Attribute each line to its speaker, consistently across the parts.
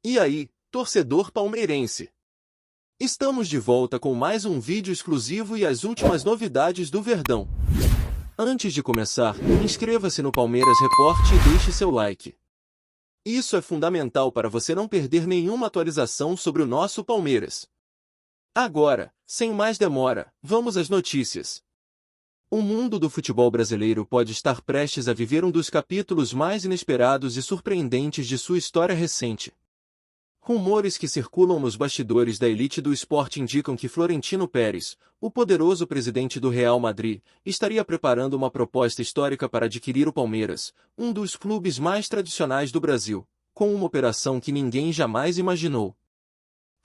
Speaker 1: E aí, torcedor palmeirense? Estamos de volta com mais um vídeo exclusivo e as últimas novidades do Verdão. Antes de começar, inscreva-se no Palmeiras Report e deixe seu like. Isso é fundamental para você não perder nenhuma atualização sobre o nosso Palmeiras. Agora, sem mais demora, vamos às notícias. O mundo do futebol brasileiro pode estar prestes a viver um dos capítulos mais inesperados e surpreendentes de sua história recente. Rumores que circulam nos bastidores da elite do esporte indicam que Florentino Pérez, o poderoso presidente do Real Madrid, estaria preparando uma proposta histórica para adquirir o Palmeiras, um dos clubes mais tradicionais do Brasil, com uma operação que ninguém jamais imaginou.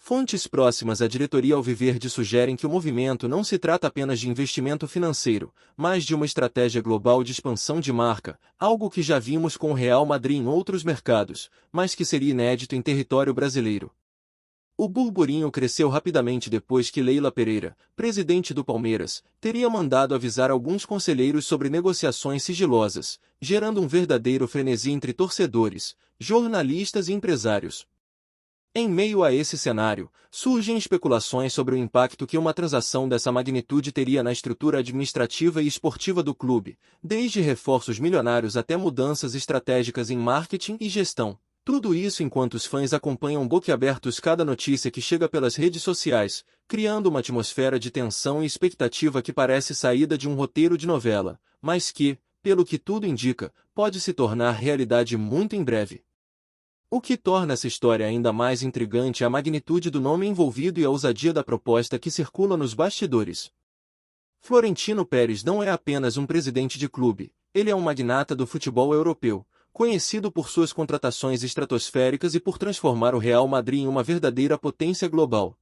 Speaker 1: Fontes próximas à diretoria Alviverde sugerem que o movimento não se trata apenas de investimento financeiro, mas de uma estratégia global de expansão de marca, algo que já vimos com o Real Madrid em outros mercados, mas que seria inédito em território brasileiro. O burburinho cresceu rapidamente depois que Leila Pereira, presidente do Palmeiras, teria mandado avisar alguns conselheiros sobre negociações sigilosas, gerando um verdadeiro frenesi entre torcedores, jornalistas e empresários. Em meio a esse cenário, surgem especulações sobre o impacto que uma transação dessa magnitude teria na estrutura administrativa e esportiva do clube, desde reforços milionários até mudanças estratégicas em marketing e gestão. Tudo isso enquanto os fãs acompanham boquiabertos cada notícia que chega pelas redes sociais, criando uma atmosfera de tensão e expectativa que parece saída de um roteiro de novela, mas que, pelo que tudo indica, pode se tornar realidade muito em breve. O que torna essa história ainda mais intrigante é a magnitude do nome envolvido e a ousadia da proposta que circula nos bastidores. Florentino Pérez não é apenas um presidente de clube, ele é um magnata do futebol europeu, conhecido por suas contratações estratosféricas e por transformar o Real Madrid em uma verdadeira potência global.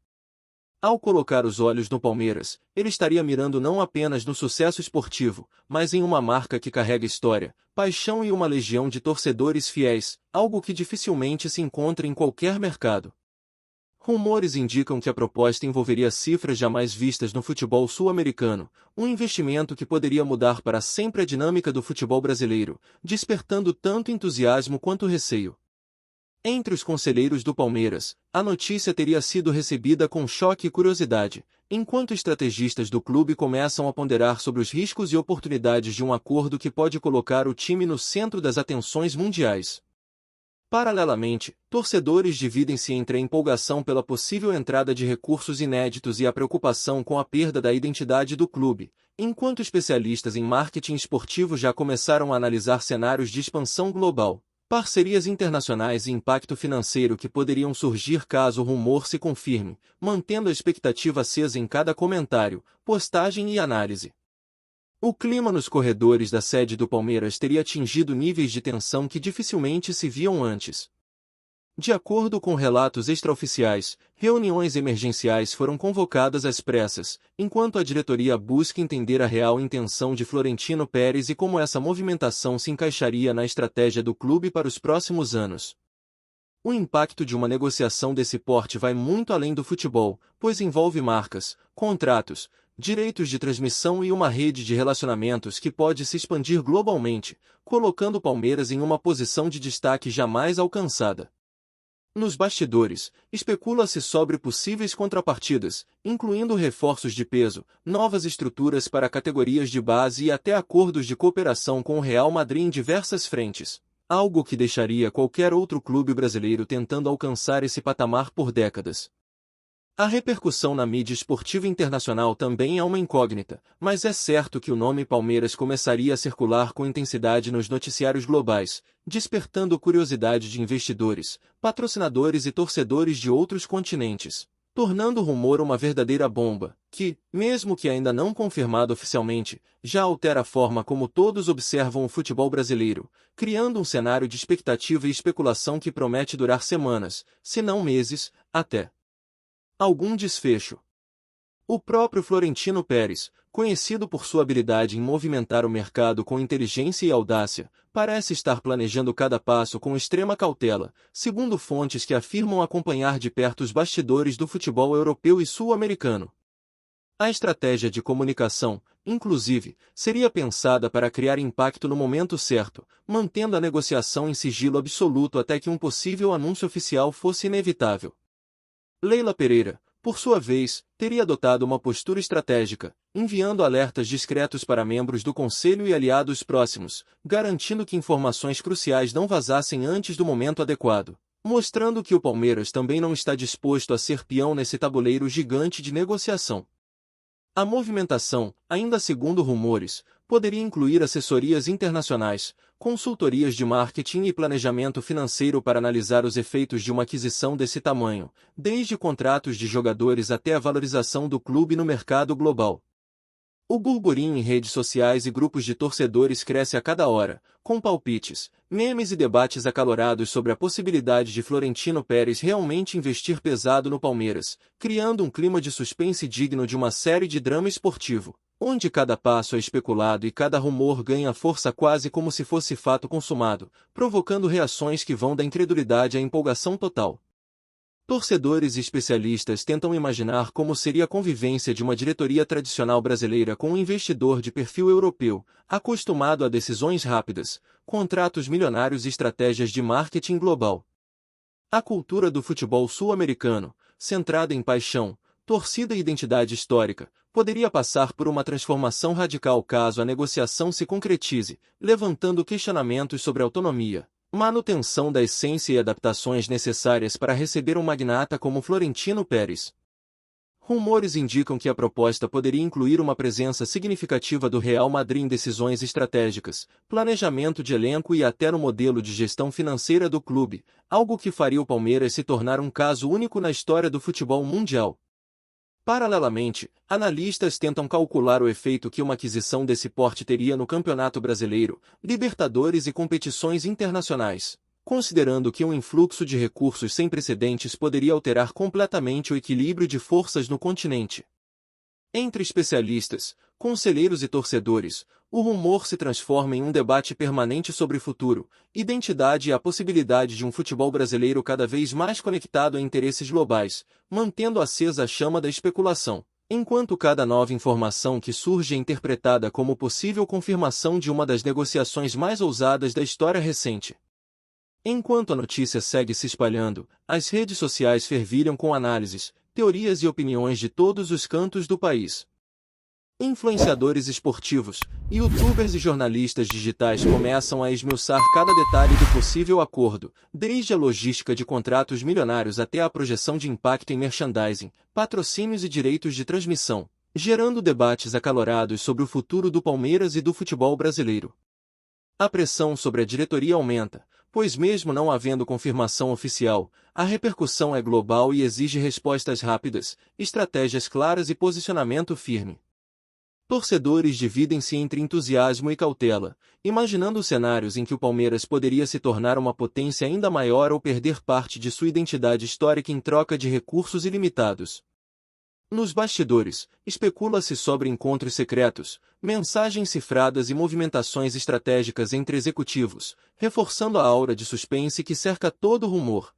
Speaker 1: Ao colocar os olhos no Palmeiras, ele estaria mirando não apenas no sucesso esportivo, mas em uma marca que carrega história, paixão e uma legião de torcedores fiéis, algo que dificilmente se encontra em qualquer mercado. Rumores indicam que a proposta envolveria cifras jamais vistas no futebol sul-americano, um investimento que poderia mudar para sempre a dinâmica do futebol brasileiro, despertando tanto entusiasmo quanto receio. Entre os conselheiros do Palmeiras, a notícia teria sido recebida com choque e curiosidade, enquanto estrategistas do clube começam a ponderar sobre os riscos e oportunidades de um acordo que pode colocar o time no centro das atenções mundiais. Paralelamente, torcedores dividem-se entre a empolgação pela possível entrada de recursos inéditos e a preocupação com a perda da identidade do clube, enquanto especialistas em marketing esportivo já começaram a analisar cenários de expansão global, parcerias internacionais e impacto financeiro que poderiam surgir caso o rumor se confirme, mantendo a expectativa acesa em cada comentário, postagem e análise. O clima nos corredores da sede do Palmeiras teria atingido níveis de tensão que dificilmente se viam antes. De acordo com relatos extraoficiais, reuniões emergenciais foram convocadas às pressas, enquanto a diretoria busca entender a real intenção de Florentino Pérez e como essa movimentação se encaixaria na estratégia do clube para os próximos anos. O impacto de uma negociação desse porte vai muito além do futebol, pois envolve marcas, contratos, direitos de transmissão e uma rede de relacionamentos que pode se expandir globalmente, colocando o Palmeiras em uma posição de destaque jamais alcançada. Nos bastidores, especula-se sobre possíveis contrapartidas, incluindo reforços de peso, novas estruturas para categorias de base e até acordos de cooperação com o Real Madrid em diversas frentes, algo que deixaria qualquer outro clube brasileiro tentando alcançar esse patamar por décadas. A repercussão na mídia esportiva internacional também é uma incógnita, mas é certo que o nome Palmeiras começaria a circular com intensidade nos noticiários globais, despertando curiosidade de investidores, patrocinadores e torcedores de outros continentes, tornando o rumor uma verdadeira bomba, que, mesmo que ainda não confirmado oficialmente, já altera a forma como todos observam o futebol brasileiro, criando um cenário de expectativa e especulação que promete durar semanas, se não meses, até algum desfecho. O próprio Florentino Pérez, conhecido por sua habilidade em movimentar o mercado com inteligência e audácia, parece estar planejando cada passo com extrema cautela, segundo fontes que afirmam acompanhar de perto os bastidores do futebol europeu e sul-americano. A estratégia de comunicação, inclusive, seria pensada para criar impacto no momento certo, mantendo a negociação em sigilo absoluto até que um possível anúncio oficial fosse inevitável. Leila Pereira, por sua vez, teria adotado uma postura estratégica, enviando alertas discretos para membros do conselho e aliados próximos, garantindo que informações cruciais não vazassem antes do momento adequado, mostrando que o Palmeiras também não está disposto a ser peão nesse tabuleiro gigante de negociação. A movimentação, ainda segundo rumores, poderia incluir assessorias internacionais, consultorias de marketing e planejamento financeiro para analisar os efeitos de uma aquisição desse tamanho, desde contratos de jogadores até a valorização do clube no mercado global. O burburinho em redes sociais e grupos de torcedores cresce a cada hora, com palpites, memes e debates acalorados sobre a possibilidade de Florentino Pérez realmente investir pesado no Palmeiras, criando um clima de suspense digno de uma série de drama esportivo, onde cada passo é especulado e cada rumor ganha força quase como se fosse fato consumado, provocando reações que vão da incredulidade à empolgação total. Torcedores e especialistas tentam imaginar como seria a convivência de uma diretoria tradicional brasileira com um investidor de perfil europeu, acostumado a decisões rápidas, contratos milionários e estratégias de marketing global. A cultura do futebol sul-americano, centrada em paixão, torcida e identidade histórica, poderia passar por uma transformação radical caso a negociação se concretize, levantando questionamentos sobre autonomia, manutenção da essência e adaptações necessárias para receber um magnata como Florentino Pérez. Rumores indicam que a proposta poderia incluir uma presença significativa do Real Madrid em decisões estratégicas, planejamento de elenco e até no modelo de gestão financeira do clube, algo que faria o Palmeiras se tornar um caso único na história do futebol mundial. Paralelamente, analistas tentam calcular o efeito que uma aquisição desse porte teria no Campeonato Brasileiro, Libertadores e competições internacionais, considerando que um influxo de recursos sem precedentes poderia alterar completamente o equilíbrio de forças no continente. Entre especialistas, conselheiros e torcedores, o rumor se transforma em um debate permanente sobre futuro, identidade e a possibilidade de um futebol brasileiro cada vez mais conectado a interesses globais, mantendo acesa a chama da especulação, enquanto cada nova informação que surge é interpretada como possível confirmação de uma das negociações mais ousadas da história recente. Enquanto a notícia segue se espalhando, as redes sociais fervilham com análises, teorias e opiniões de todos os cantos do país. Influenciadores esportivos, youtubers e jornalistas digitais começam a esmiuçar cada detalhe do possível acordo, desde a logística de contratos milionários até a projeção de impacto em merchandising, patrocínios e direitos de transmissão, gerando debates acalorados sobre o futuro do Palmeiras e do futebol brasileiro. A pressão sobre a diretoria aumenta, pois mesmo não havendo confirmação oficial, a repercussão é global e exige respostas rápidas, estratégias claras e posicionamento firme. Torcedores dividem-se entre entusiasmo e cautela, imaginando cenários em que o Palmeiras poderia se tornar uma potência ainda maior ou perder parte de sua identidade histórica em troca de recursos ilimitados. Nos bastidores, especula-se sobre encontros secretos, mensagens cifradas e movimentações estratégicas entre executivos, reforçando a aura de suspense que cerca todo rumor.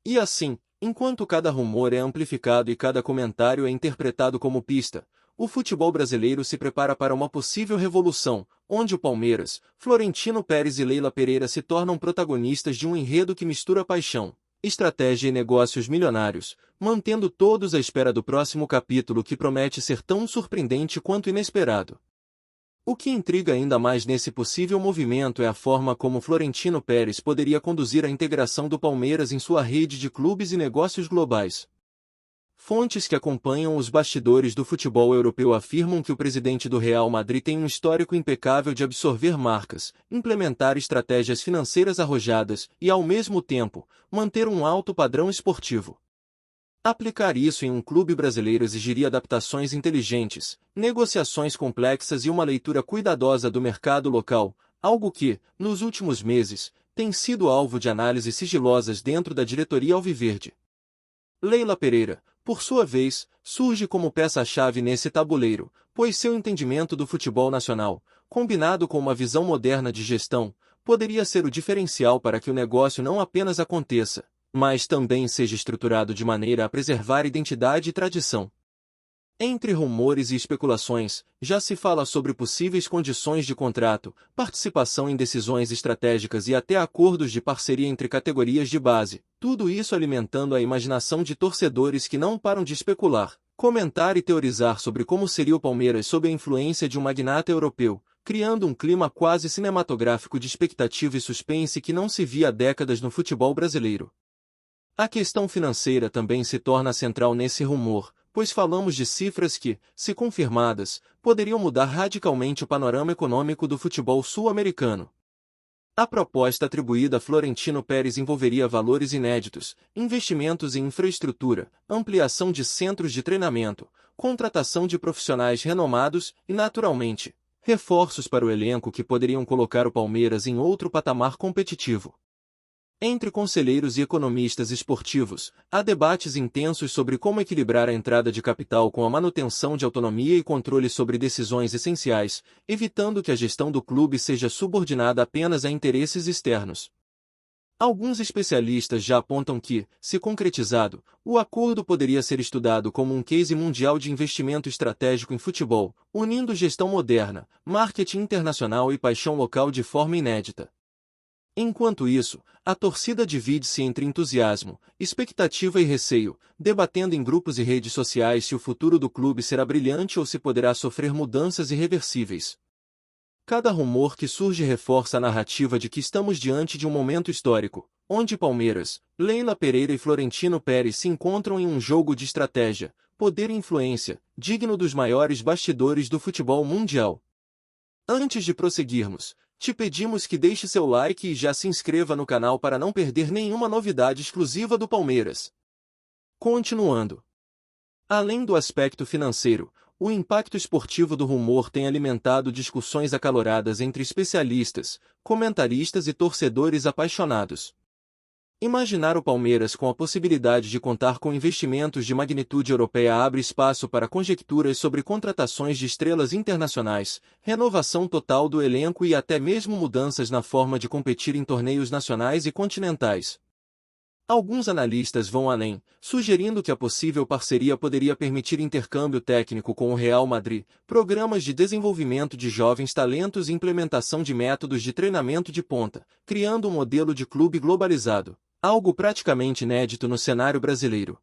Speaker 1: E assim, enquanto cada rumor é amplificado e cada comentário é interpretado como pista, o futebol brasileiro se prepara para uma possível revolução, onde o Palmeiras, Florentino Pérez e Leila Pereira se tornam protagonistas de um enredo que mistura paixão, estratégia e negócios milionários, mantendo todos à espera do próximo capítulo que promete ser tão surpreendente quanto inesperado. O que intriga ainda mais nesse possível movimento é a forma como Florentino Pérez poderia conduzir a integração do Palmeiras em sua rede de clubes e negócios globais. Fontes que acompanham os bastidores do futebol europeu afirmam que o presidente do Real Madrid tem um histórico impecável de absorver marcas, implementar estratégias financeiras arrojadas e, ao mesmo tempo, manter um alto padrão esportivo. Aplicar isso em um clube brasileiro exigiria adaptações inteligentes, negociações complexas e uma leitura cuidadosa do mercado local, algo que, nos últimos meses, tem sido alvo de análises sigilosas dentro da diretoria alviverde. Leila Pereira, por sua vez, surge como peça-chave nesse tabuleiro, pois seu entendimento do futebol nacional, combinado com uma visão moderna de gestão, poderia ser o diferencial para que o negócio não apenas aconteça, mas também seja estruturado de maneira a preservar identidade e tradição. Entre rumores e especulações, já se fala sobre possíveis condições de contrato, participação em decisões estratégicas e até acordos de parceria entre categorias de base, tudo isso alimentando a imaginação de torcedores que não param de especular, comentar e teorizar sobre como seria o Palmeiras sob a influência de um magnata europeu, criando um clima quase cinematográfico de expectativa e suspense que não se via há décadas no futebol brasileiro. A questão financeira também se torna central nesse rumor, pois falamos de cifras que, se confirmadas, poderiam mudar radicalmente o panorama econômico do futebol sul-americano. A proposta atribuída a Florentino Pérez envolveria valores inéditos, investimentos em infraestrutura, ampliação de centros de treinamento, contratação de profissionais renomados e, naturalmente, reforços para o elenco que poderiam colocar o Palmeiras em outro patamar competitivo. Entre conselheiros e economistas esportivos, há debates intensos sobre como equilibrar a entrada de capital com a manutenção de autonomia e controle sobre decisões essenciais, evitando que a gestão do clube seja subordinada apenas a interesses externos. Alguns especialistas já apontam que, se concretizado, o acordo poderia ser estudado como um case mundial de investimento estratégico em futebol, unindo gestão moderna, marketing internacional e paixão local de forma inédita. Enquanto isso, a torcida divide-se entre entusiasmo, expectativa e receio, debatendo em grupos e redes sociais se o futuro do clube será brilhante ou se poderá sofrer mudanças irreversíveis. Cada rumor que surge reforça a narrativa de que estamos diante de um momento histórico, onde Palmeiras, Leila Pereira e Florentino Pérez se encontram em um jogo de estratégia, poder e influência, digno dos maiores bastidores do futebol mundial. Antes de prosseguirmos, te pedimos que deixe seu like e já se inscreva no canal para não perder nenhuma novidade exclusiva do Palmeiras. Continuando. Além do aspecto financeiro, o impacto esportivo do rumor tem alimentado discussões acaloradas entre especialistas, comentaristas e torcedores apaixonados. Imaginar o Palmeiras com a possibilidade de contar com investimentos de magnitude europeia abre espaço para conjecturas sobre contratações de estrelas internacionais, renovação total do elenco e até mesmo mudanças na forma de competir em torneios nacionais e continentais. Alguns analistas vão além, sugerindo que a possível parceria poderia permitir intercâmbio técnico com o Real Madrid, programas de desenvolvimento de jovens talentos e implementação de métodos de treinamento de ponta, criando um modelo de clube globalizado. Algo praticamente inédito no cenário brasileiro.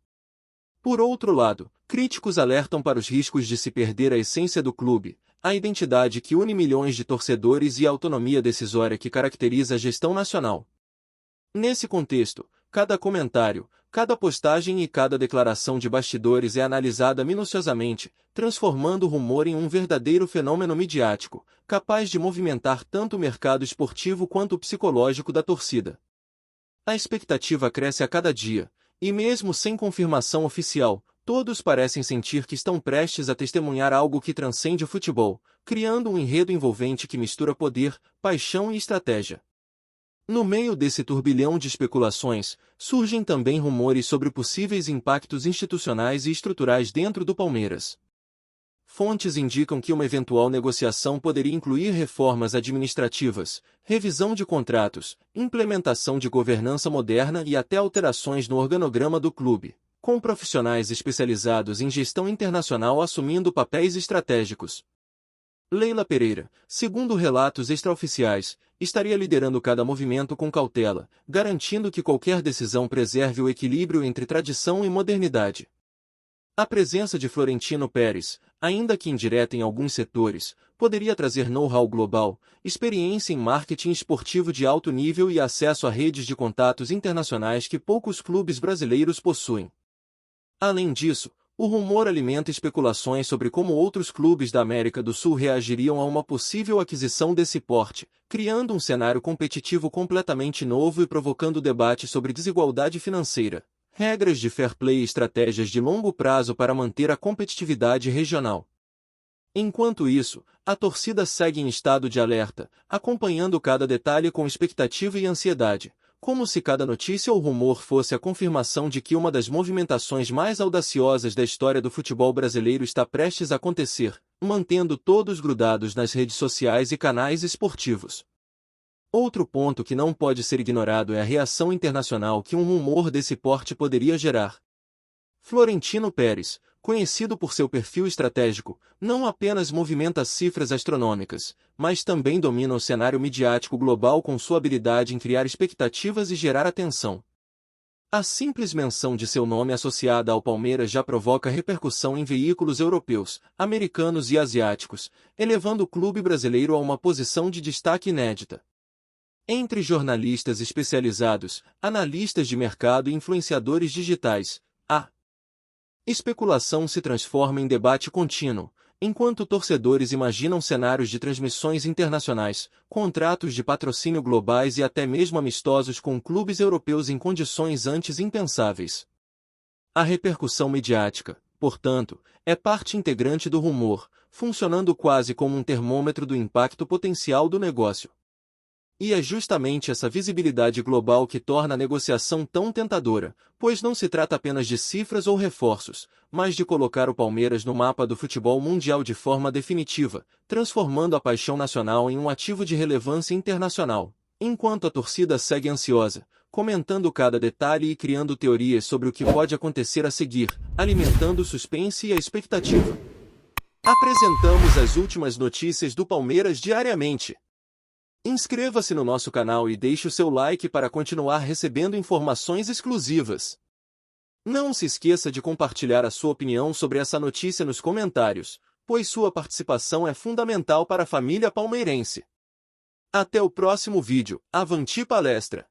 Speaker 1: Por outro lado, críticos alertam para os riscos de se perder a essência do clube, a identidade que une milhões de torcedores e a autonomia decisória que caracteriza a gestão nacional. Nesse contexto, cada comentário, cada postagem e cada declaração de bastidores é analisada minuciosamente, transformando o rumor em um verdadeiro fenômeno midiático, capaz de movimentar tanto o mercado esportivo quanto o psicológico da torcida. A expectativa cresce a cada dia, e mesmo sem confirmação oficial, todos parecem sentir que estão prestes a testemunhar algo que transcende o futebol, criando um enredo envolvente que mistura poder, paixão e estratégia. No meio desse turbilhão de especulações, surgem também rumores sobre possíveis impactos institucionais e estruturais dentro do Palmeiras. Fontes indicam que uma eventual negociação poderia incluir reformas administrativas, revisão de contratos, implementação de governança moderna e até alterações no organograma do clube, com profissionais especializados em gestão internacional assumindo papéis estratégicos. Leila Pereira, segundo relatos extraoficiais, estaria liderando cada movimento com cautela, garantindo que qualquer decisão preserve o equilíbrio entre tradição e modernidade. A presença de Florentino Pérez, ainda que indireta em alguns setores, poderia trazer know-how global, experiência em marketing esportivo de alto nível e acesso a redes de contatos internacionais que poucos clubes brasileiros possuem. Além disso, o rumor alimenta especulações sobre como outros clubes da América do Sul reagiriam a uma possível aquisição desse porte, criando um cenário competitivo completamente novo e provocando debate sobre desigualdade financeira, regras de fair play e estratégias de longo prazo para manter a competitividade regional. Enquanto isso, a torcida segue em estado de alerta, acompanhando cada detalhe com expectativa e ansiedade, como se cada notícia ou rumor fosse a confirmação de que uma das movimentações mais audaciosas da história do futebol brasileiro está prestes a acontecer, mantendo todos grudados nas redes sociais e canais esportivos. Outro ponto que não pode ser ignorado é a reação internacional que um rumor desse porte poderia gerar. Florentino Pérez, conhecido por seu perfil estratégico, não apenas movimenta cifras astronômicas, mas também domina o cenário midiático global com sua habilidade em criar expectativas e gerar atenção. A simples menção de seu nome associada ao Palmeiras já provoca repercussão em veículos europeus, americanos e asiáticos, elevando o clube brasileiro a uma posição de destaque inédita. Entre jornalistas especializados, analistas de mercado e influenciadores digitais, a especulação se transforma em debate contínuo, enquanto torcedores imaginam cenários de transmissões internacionais, contratos de patrocínio globais e até mesmo amistosos com clubes europeus em condições antes impensáveis. A repercussão midiática, portanto, é parte integrante do rumor, funcionando quase como um termômetro do impacto potencial do negócio. E é justamente essa visibilidade global que torna a negociação tão tentadora, pois não se trata apenas de cifras ou reforços, mas de colocar o Palmeiras no mapa do futebol mundial de forma definitiva, transformando a paixão nacional em um ativo de relevância internacional. Enquanto a torcida segue ansiosa, comentando cada detalhe e criando teorias sobre o que pode acontecer a seguir, alimentando o suspense e a expectativa. Apresentamos as últimas notícias do Palmeiras diariamente. Inscreva-se no nosso canal e deixe o seu like para continuar recebendo informações exclusivas. Não se esqueça de compartilhar a sua opinião sobre essa notícia nos comentários, pois sua participação é fundamental para a família palmeirense. Até o próximo vídeo. Avante palestra!